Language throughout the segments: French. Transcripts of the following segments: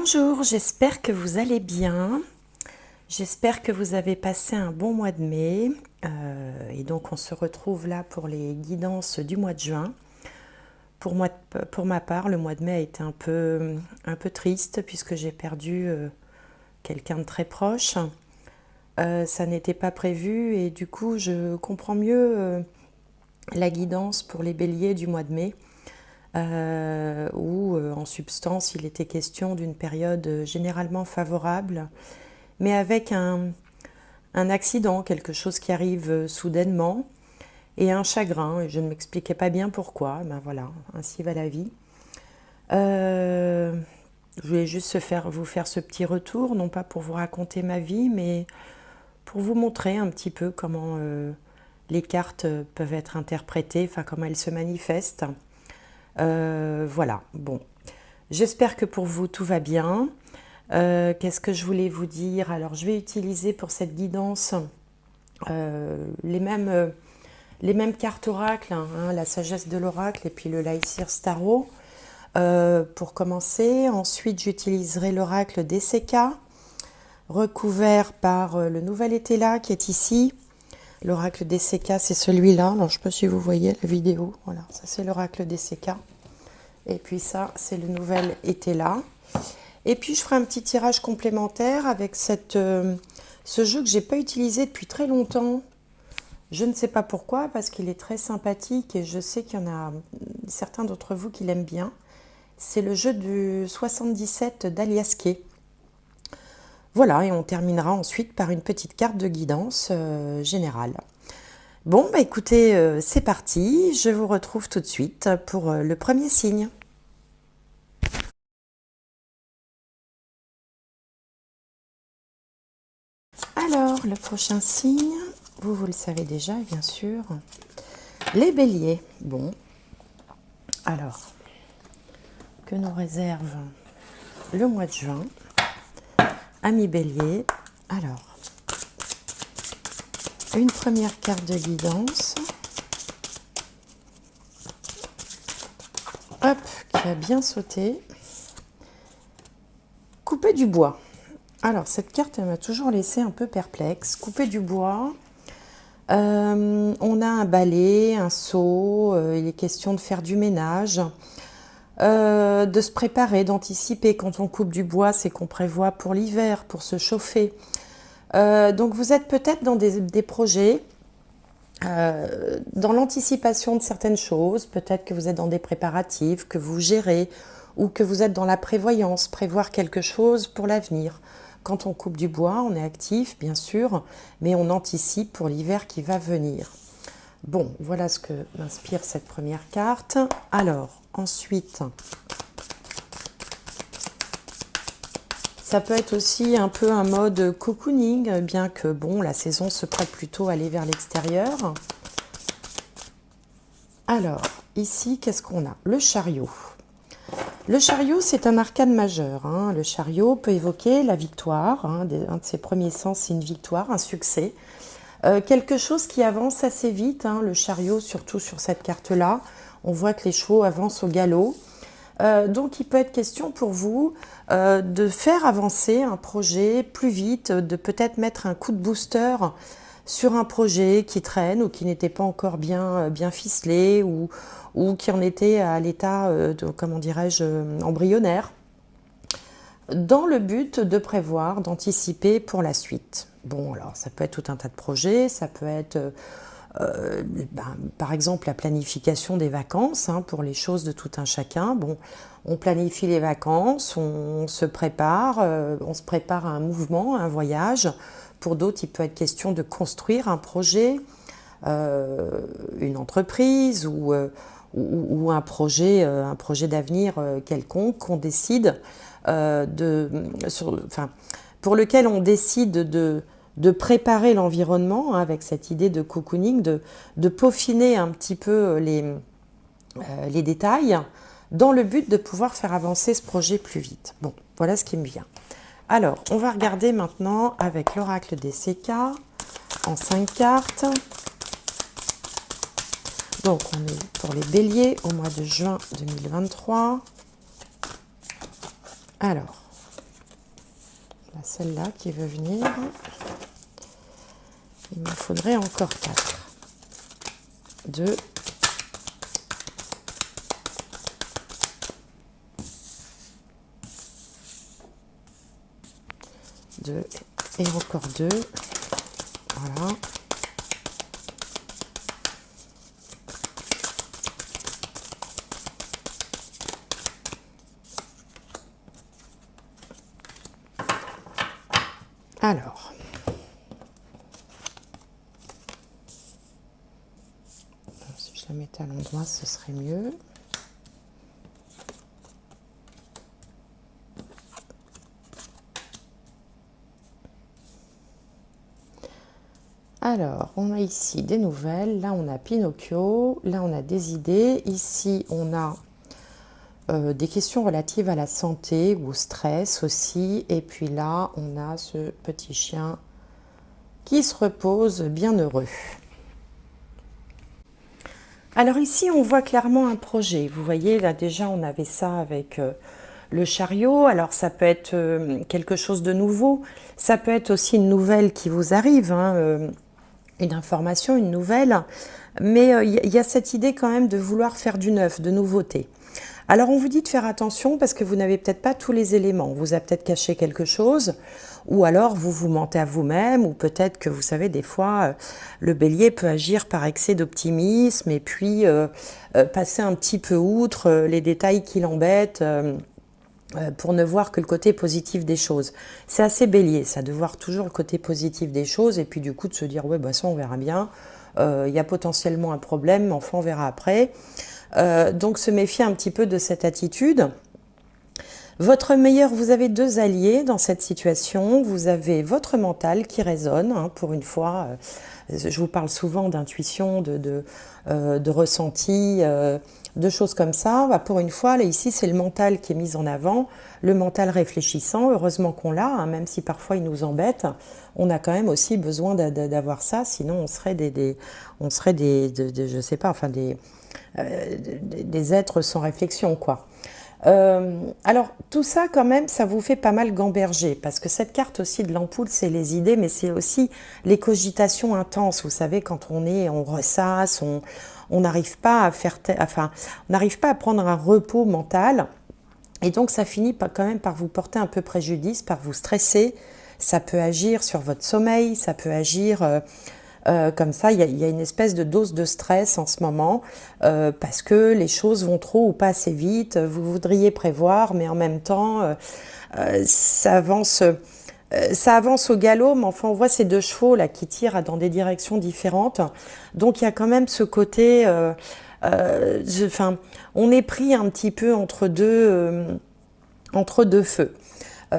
Bonjour, j'espère que vous allez bien. J'espère que vous avez passé un bon mois de mai. Et donc on se retrouve là pour les guidances du mois de juin. Pour ma part, le mois de mai a été un peu triste puisque j'ai perdu quelqu'un de très proche. Ça n'était pas prévu et du coup je comprends mieux la guidance pour les béliers du mois de mai. Où en substance il était question d'une période généralement favorable, mais avec un accident, quelque chose qui arrive soudainement, et un chagrin, et je ne m'expliquais pas bien pourquoi. Ben voilà, ainsi va la vie. Je voulais juste vous faire ce petit retour, non pas pour vous raconter ma vie, mais pour vous montrer un petit peu comment les cartes peuvent être interprétées, enfin comment elles se manifestent. Voilà, bon. J'espère que pour vous tout va bien. Qu'est-ce que je voulais vous dire? Alors je vais utiliser pour cette guidance les mêmes cartes oracle, hein, la sagesse de l'oracle et puis le Lycir Tarot pour commencer. Ensuite j'utiliserai l'oracle DCK recouvert par le nouvel Étela qui est ici. L'oracle DCK c'est celui-là, alors je ne sais pas si vous voyez la vidéo, voilà, ça c'est l'oracle DCK. Et puis ça, c'est le nouvel Étela. Et puis je ferai un petit tirage complémentaire avec ce jeu que je n'ai pas utilisé depuis très longtemps. Je ne sais pas pourquoi, parce qu'il est très sympathique et je sais qu'il y en a certains d'entre vous qui l'aiment bien. C'est le jeu du 77 d'Aliasqué. Voilà, et on terminera ensuite par une petite carte de guidance générale. Bon, bah écoutez, c'est parti. Je vous retrouve tout de suite pour le premier signe. Alors, le prochain signe, vous le savez déjà, bien sûr. Les béliers. Bon, alors, que nous réserve le mois de juin? Amis bélier. Alors, une première carte de guidance. Hop, qui a bien sauté. Couper du bois. Alors, cette carte, elle m'a toujours laissé un peu perplexe. Couper du bois. On a un balai, un seau, il est question de faire du ménage, de se préparer, d'anticiper. Quand on coupe du bois, c'est qu'on prévoit pour l'hiver, pour se chauffer. Donc vous êtes peut-être dans des projets, dans l'anticipation de certaines choses, peut-être que vous êtes dans des préparatifs, que vous gérez, ou que vous êtes dans la prévoyance, prévoir quelque chose pour l'avenir. Quand on coupe du bois, on est actif, bien sûr, mais on anticipe pour l'hiver qui va venir. Bon, voilà ce que m'inspire cette première carte. Alors, ensuite, ça peut être aussi un peu un mode cocooning, bien que, bon, la saison se prête plutôt à aller vers l'extérieur. Alors, ici, qu'est-ce qu'on a? Le chariot. Le chariot, c'est un arcane majeur. Hein. Le chariot peut évoquer la victoire. Hein. Un de ses premiers sens, c'est une victoire, un succès. Quelque chose qui avance assez vite. Hein. Le chariot, surtout sur cette carte-là, on voit que les chevaux avancent au galop. Donc, il peut être question pour vous de faire avancer un projet plus vite, de peut-être mettre un coup de booster sur un projet qui traîne ou qui n'était pas encore bien ficelé ou qui en était à l'état, comment dirais-je, embryonnaire, dans le but de prévoir, d'anticiper pour la suite. Bon, alors ça peut être tout un tas de projets, ça peut être par exemple la planification des vacances, hein, pour les choses de tout un chacun. Bon, on planifie les vacances, on se prépare à un mouvement, à un voyage. Pour d'autres, il peut être question de construire un projet, une entreprise ou un projet d'avenir quelconque qu'on décide pour lequel on décide de préparer l'environnement, hein, avec cette idée de cocooning, de peaufiner un petit peu les détails dans le but de pouvoir faire avancer ce projet plus vite. Bon, voilà ce qui me vient. Alors, on va regarder maintenant avec l'oracle DCK en 5 cartes. Donc, on est pour les béliers au mois de juin 2023. Alors, a celle-là qui veut venir. Il me faudrait encore 4. 2. 2 et encore 2. Voilà. Alors, si je la mettais à l'endroit, ce serait mieux. Alors, on a ici des nouvelles. Là, on a Pinocchio. Là, on a des idées. Ici, on a des questions relatives à la santé ou au stress aussi. Et puis là, on a ce petit chien qui se repose bien heureux. Alors ici, on voit clairement un projet. Vous voyez, là déjà, on avait ça avec le chariot. Alors ça peut être quelque chose de nouveau. Ça peut être aussi une nouvelle qui vous arrive, hein, une information, une nouvelle. Mais il y a cette idée quand même de vouloir faire du neuf, de nouveauté. Alors on vous dit de faire attention parce que vous n'avez peut-être pas tous les éléments. On vous a peut-être caché quelque chose, ou alors vous vous mentez à vous-même, ou peut-être que vous savez, des fois, le bélier peut agir par excès d'optimisme et puis passer un petit peu outre les détails qui l'embêtent pour ne voir que le côté positif des choses. C'est assez bélier, ça, de voir toujours le côté positif des choses et puis du coup de se dire, ouais, bah ça on verra bien, il y a potentiellement un problème, mais enfin on verra après. Donc se méfier un petit peu de cette attitude. Votre meilleur, vous avez 2 alliés dans cette situation. Vous avez votre mental qui résonne, hein, pour une fois. Je vous parle souvent d'intuition, de ressenti, de choses comme ça. Bah, pour une fois, là, ici, c'est le mental qui est mis en avant, le mental réfléchissant. Heureusement qu'on l'a, hein, même si parfois il nous embête. On a quand même aussi besoin d'avoir ça, sinon on serait je sais pas, enfin des êtres sans réflexion, quoi. Alors, tout ça, quand même, ça vous fait pas mal gamberger, parce que cette carte aussi de l'ampoule, c'est les idées, mais c'est aussi les cogitations intenses. Vous savez, quand on ressasse, on n'arrive pas à on n'arrive pas à prendre un repos mental, et donc ça finit quand même par vous porter un peu préjudice, par vous stresser. Ça peut agir sur votre sommeil, ça peut agir... comme ça, il y a une espèce de dose de stress en ce moment parce que les choses vont trop ou pas assez vite. Vous voudriez prévoir, mais en même temps, ça avance au galop. Mais enfin, on voit ces 2 chevaux là qui tirent dans des directions différentes. Donc, il y a quand même ce côté... on est pris un petit peu entre deux feux.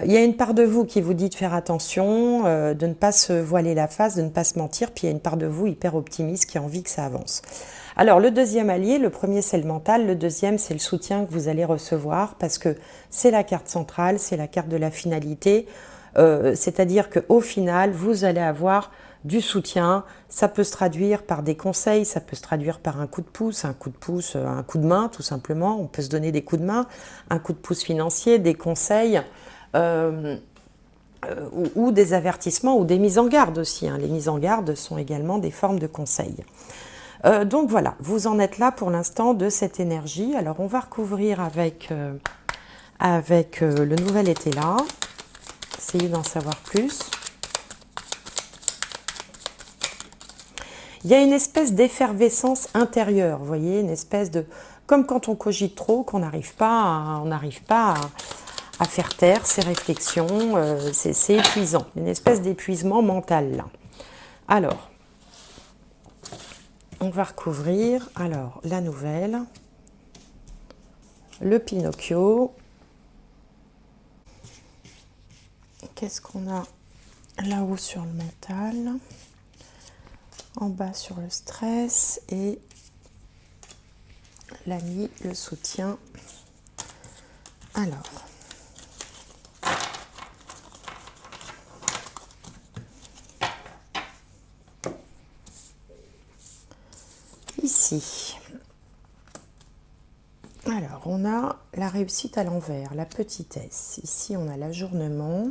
Il y a une part de vous qui vous dit de faire attention, de ne pas se voiler la face, de ne pas se mentir, puis il y a une part de vous hyper optimiste qui a envie que ça avance. Alors le deuxième allié, le premier c'est le mental, le deuxième c'est le soutien que vous allez recevoir parce que c'est la carte centrale, c'est la carte de la finalité, c'est-à-dire qu'au final vous allez avoir du soutien, ça peut se traduire par des conseils, ça peut se traduire par un coup de pouce, un coup de main tout simplement, on peut se donner des coups de main, un coup de pouce financier, des conseils, ou des avertissements ou des mises en garde aussi, hein. Les mises en garde sont également des formes de conseils. Donc voilà, vous en êtes là pour l'instant de cette énergie. Alors on va recouvrir avec le nouvel été là, essayer d'en savoir plus. Il y a une espèce d'effervescence intérieure, vous voyez, une espèce de... Comme quand on cogite trop, qu'on n'arrive pas à faire taire ses réflexions, c'est épuisant, une espèce d'épuisement mental là. Alors, on va recouvrir, alors, la nouvelle, le Pinocchio. Qu'est-ce qu'on a là-haut sur le mental, en bas sur le stress et l'ami, le soutien. Alors, ici, alors on a la réussite à l'envers, la petitesse. Ici on a l'ajournement.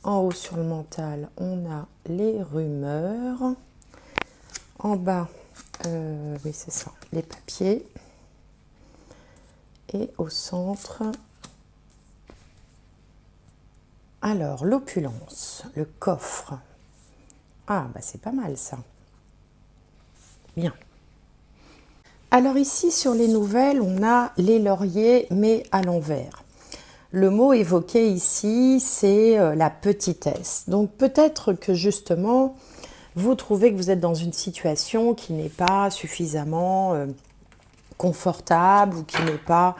En haut sur le mental, on a les rumeurs. En bas, oui c'est ça, les papiers. Et au centre, alors l'opulence, le coffre. Ah, bah c'est pas mal ça. Bien. Alors ici, sur les nouvelles, on a les lauriers, mais à l'envers. Le mot évoqué ici, c'est la petitesse. Donc peut-être que justement, vous trouvez que vous êtes dans une situation qui n'est pas suffisamment confortable ou qui n'est pas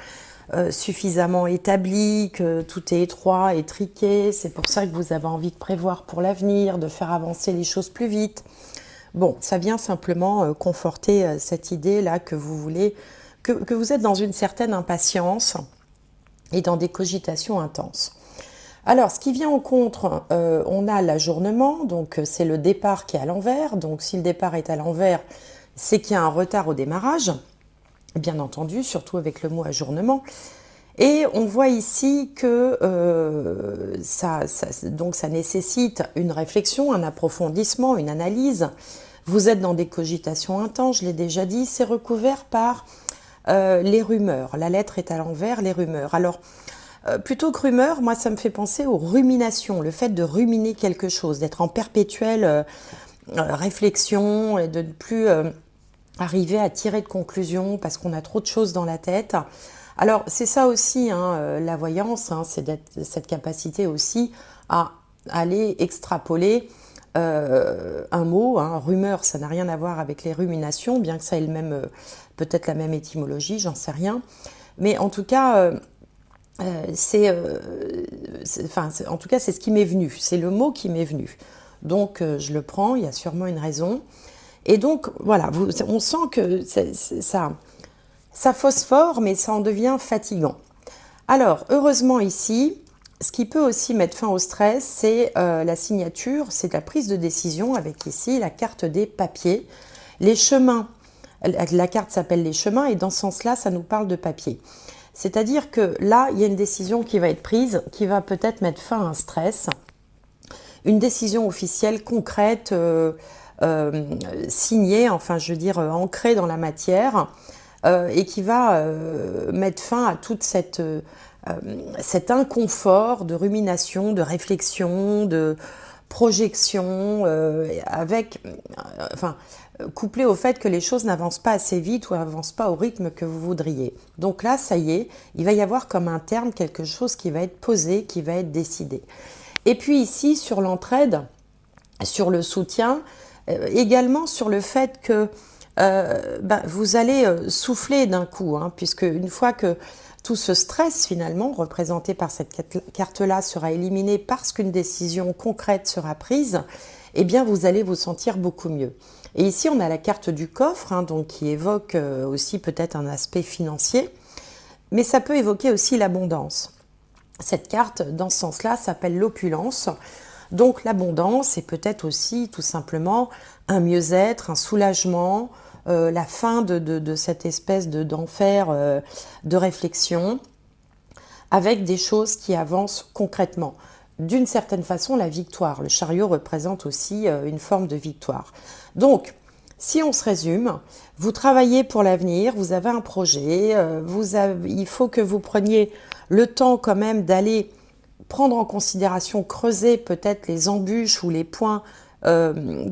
suffisamment établie, que tout est étroit, étriqué. C'est pour ça que vous avez envie de prévoir pour l'avenir, de faire avancer les choses plus vite. Bon, ça vient simplement conforter cette idée-là que vous voulez, que vous êtes dans une certaine impatience et dans des cogitations intenses. Alors, ce qui vient en contre, on a l'ajournement, donc c'est le départ qui est à l'envers. Donc, si le départ est à l'envers, c'est qu'il y a un retard au démarrage, bien entendu, surtout avec le mot ajournement. Et on voit ici que ça nécessite une réflexion, un approfondissement, une analyse. Vous êtes dans des cogitations intenses, je l'ai déjà dit, c'est recouvert par les rumeurs. La lettre est à l'envers, les rumeurs. Alors, plutôt que rumeurs, moi ça me fait penser aux ruminations, le fait de ruminer quelque chose, d'être en perpétuelle réflexion et de ne plus arriver à tirer de conclusion parce qu'on a trop de choses dans la tête. Alors c'est ça aussi, hein, la voyance, hein, c'est cette capacité aussi à aller extrapoler un mot, hein, rumeur, ça n'a rien à voir avec les ruminations, bien que ça ait le même, peut-être la même étymologie, j'en sais rien. Mais en tout cas, c'est ce qui m'est venu, c'est le mot qui m'est venu. Donc je le prends, il y a sûrement une raison. Et donc voilà, on sent que ça phosphore, mais ça en devient fatigant. Alors heureusement ici, ce qui peut aussi mettre fin au stress, c'est la signature, c'est la prise de décision avec ici la carte des papiers. Les chemins, la carte s'appelle les chemins et dans ce sens-là, ça nous parle de papier. C'est-à-dire que là, il y a une décision qui va être prise, qui va peut-être mettre fin à un stress. Une décision officielle, concrète, signée, enfin je veux dire ancrée dans la matière, et qui va mettre fin à toute cet inconfort de rumination, de réflexion, de projection, couplé au fait que les choses n'avancent pas assez vite ou n'avancent pas au rythme que vous voudriez. Donc là, ça y est, il va y avoir comme un terme quelque chose qui va être posé, qui va être décidé. Et puis ici, sur l'entraide, sur le soutien, également sur le fait que vous allez souffler d'un coup, hein, puisque une fois que tout ce stress finalement représenté par cette carte-là sera éliminé parce qu'une décision concrète sera prise, eh bien vous allez vous sentir beaucoup mieux. Et ici on a la carte du coffre, hein, donc qui évoque aussi peut-être un aspect financier, mais ça peut évoquer aussi l'abondance. Cette carte, dans ce sens-là, s'appelle l'opulence. Donc l'abondance est peut-être aussi tout simplement un mieux-être, un soulagement, la fin de cette espèce d'enfer de réflexion, avec des choses qui avancent concrètement. D'une certaine façon, la victoire. Le chariot représente aussi une forme de victoire. Donc, si on se résume, vous travaillez pour l'avenir, vous avez un projet, il faut que vous preniez le temps quand même d'aller prendre en considération, creuser peut-être les embûches ou les points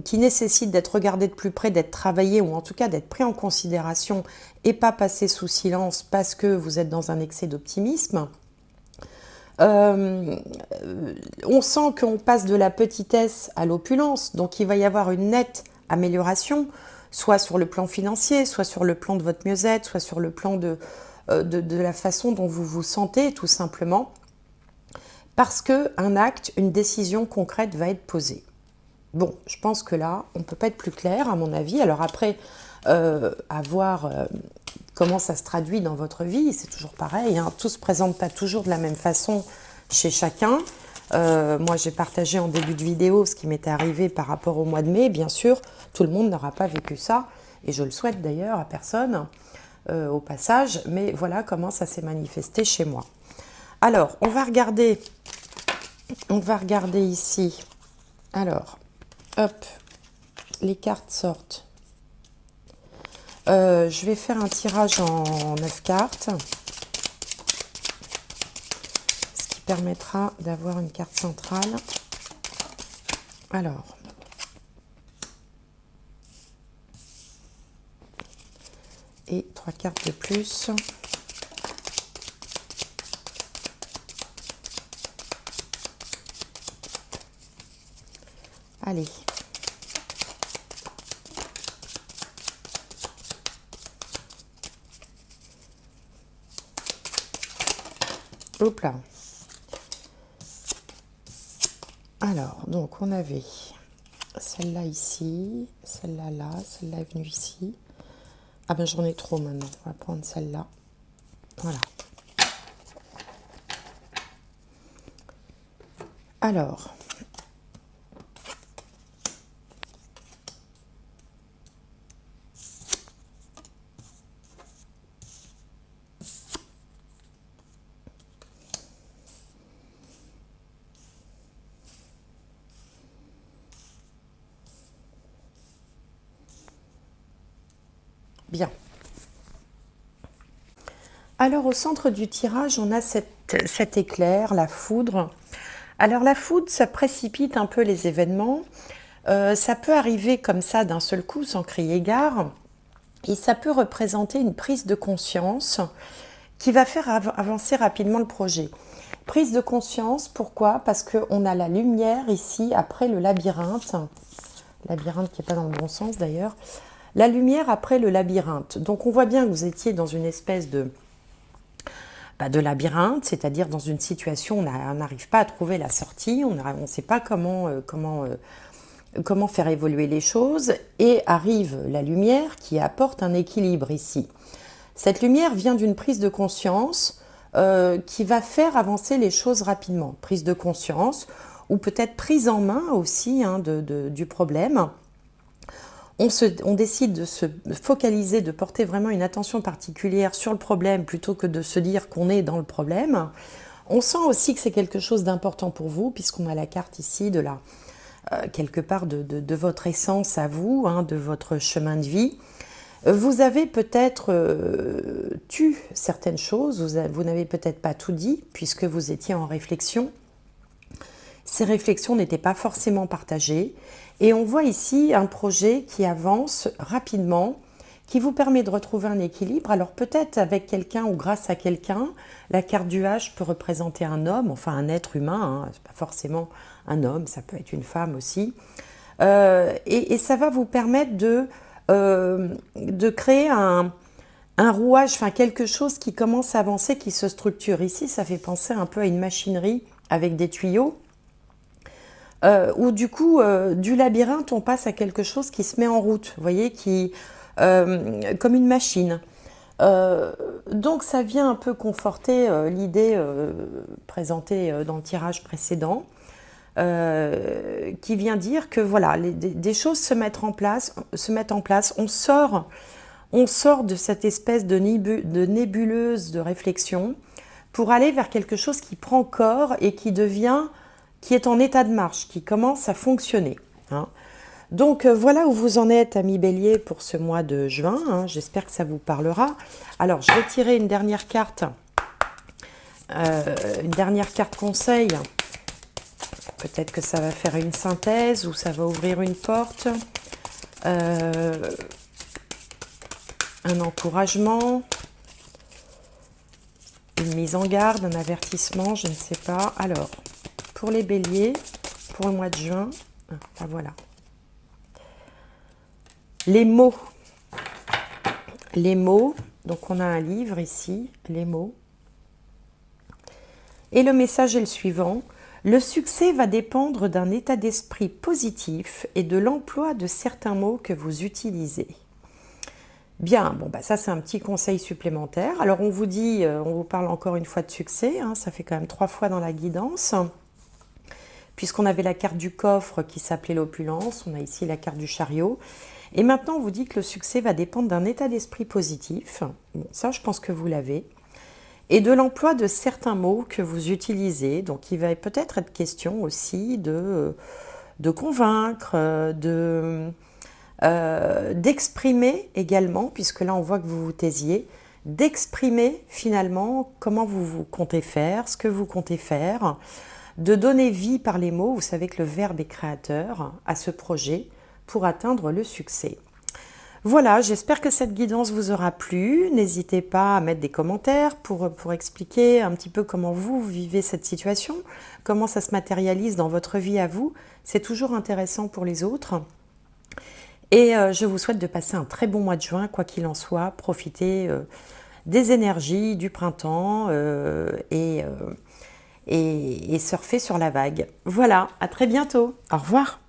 qui nécessitent d'être regardés de plus près, d'être travaillés ou en tout cas d'être pris en considération et pas passés sous silence parce que vous êtes dans un excès d'optimisme. On sent qu'on passe de la petitesse à l'opulence, donc il va y avoir une nette amélioration, soit sur le plan financier, soit sur le plan de votre mieux-être, soit sur le plan de la façon dont vous vous sentez tout simplement, parce qu'un acte, une décision concrète va être posée. Bon, je pense que là, on ne peut pas être plus clair à mon avis. Alors après, à voir comment ça se traduit dans votre vie, c'est toujours pareil, hein. Tout ne se présente pas toujours de la même façon chez chacun. Moi, j'ai partagé en début de vidéo ce qui m'était arrivé par rapport au mois de mai. Bien sûr, tout le monde n'aura pas vécu ça, et je le souhaite d'ailleurs à personne au passage, mais voilà comment ça s'est manifesté chez moi. Alors, on va regarder On va regarder ici. Alors, hop, les cartes sortent. Je vais faire un tirage en 9 cartes. Ce qui permettra d'avoir une carte centrale. Alors, et 3 cartes de plus. Allez. Hop là. Alors, donc on avait celle-là ici, celle-là là, celle-là est venue ici. Ah ben j'en ai trop maintenant, on va prendre celle-là. Voilà. Alors, bien. Alors au centre du tirage, on a cet éclair, la foudre. Alors la foudre, ça précipite un peu les événements. Ça peut arriver comme ça d'un seul coup, sans crier gare. Et ça peut représenter une prise de conscience qui va faire avancer rapidement le projet. Prise de conscience, pourquoi? Parce qu'on a la lumière ici, après le labyrinthe. Labyrinthe qui n'est pas dans le bon sens d'ailleurs. La lumière après le labyrinthe. Donc on voit bien que vous étiez dans une espèce de labyrinthe, c'est-à-dire dans une situation où on n'arrive pas à trouver la sortie, on ne sait pas comment faire évoluer les choses, et arrive la lumière qui apporte un équilibre ici. Cette lumière vient d'une prise de conscience qui va faire avancer les choses rapidement. Prise de conscience, ou peut-être prise en main aussi du problème. On décide de se focaliser, de porter vraiment une attention particulière sur le problème plutôt que de se dire qu'on est dans le problème. On sent aussi que c'est quelque chose d'important pour vous, puisqu'on a la carte ici de quelque part de votre essence à vous, de votre chemin de vie. Vous avez peut-être tu certaines choses, vous n'avez peut-être pas tout dit, puisque vous étiez en réflexion. Ces réflexions n'étaient pas forcément partagées. Et on voit ici un projet qui avance rapidement, qui vous permet de retrouver un équilibre. Alors peut-être avec quelqu'un ou grâce à quelqu'un, la carte du H peut représenter un homme, enfin un être humain, c'est pas forcément un homme, ça peut être une femme aussi. Et ça va vous permettre de créer un rouage, enfin quelque chose qui commence à avancer, qui se structure. Ici, ça fait penser un peu à une machinerie avec des tuyaux. Où du coup, du labyrinthe, on passe à quelque chose qui se met en route, vous voyez, comme une machine. Donc ça vient un peu conforter l'idée présentée dans le tirage précédent, qui vient dire que voilà, des choses se mettent en place, on sort de cette espèce de nébuleuse de réflexion pour aller vers quelque chose qui prend corps et qui est en état de marche, qui commence à fonctionner. Donc voilà où vous en êtes, amis Bélier, pour ce mois de juin. J'espère que ça vous parlera. Alors, je vais tirer une dernière carte conseil. Peut-être que ça va faire une synthèse ou ça va ouvrir une porte. Un encouragement. Une mise en garde, un avertissement, je ne sais pas. Alors, pour les béliers, pour le mois de juin, voilà. Les mots. Les mots, donc on a un livre ici, les mots. Et le message est le suivant. Le succès va dépendre d'un état d'esprit positif et de l'emploi de certains mots que vous utilisez. Bien, bon, ça c'est un petit conseil supplémentaire. Alors on vous dit, on vous parle encore une fois de succès, ça fait quand même 3 fois dans la guidance. Puisqu'on avait la carte du coffre qui s'appelait l'opulence, on a ici la carte du chariot. Et maintenant, on vous dit que le succès va dépendre d'un état d'esprit positif. Bon, ça, je pense que vous l'avez. et de l'emploi de certains mots que vous utilisez. Donc il va peut-être être question aussi de convaincre, d'exprimer également, puisque là on voit que vous vous taisiez, d'exprimer finalement comment vous comptez faire, ce que vous comptez faire, de donner vie par les mots, vous savez que le verbe est créateur, à ce projet pour atteindre le succès. Voilà, j'espère que cette guidance vous aura plu. N'hésitez pas à mettre des commentaires pour expliquer un petit peu comment vous vivez cette situation, comment ça se matérialise dans votre vie à vous. C'est toujours intéressant pour les autres. Et je vous souhaite de passer un très bon mois de juin, quoi qu'il en soit. Profitez des énergies du printemps et surfer sur la vague. Voilà, à très bientôt. Au revoir.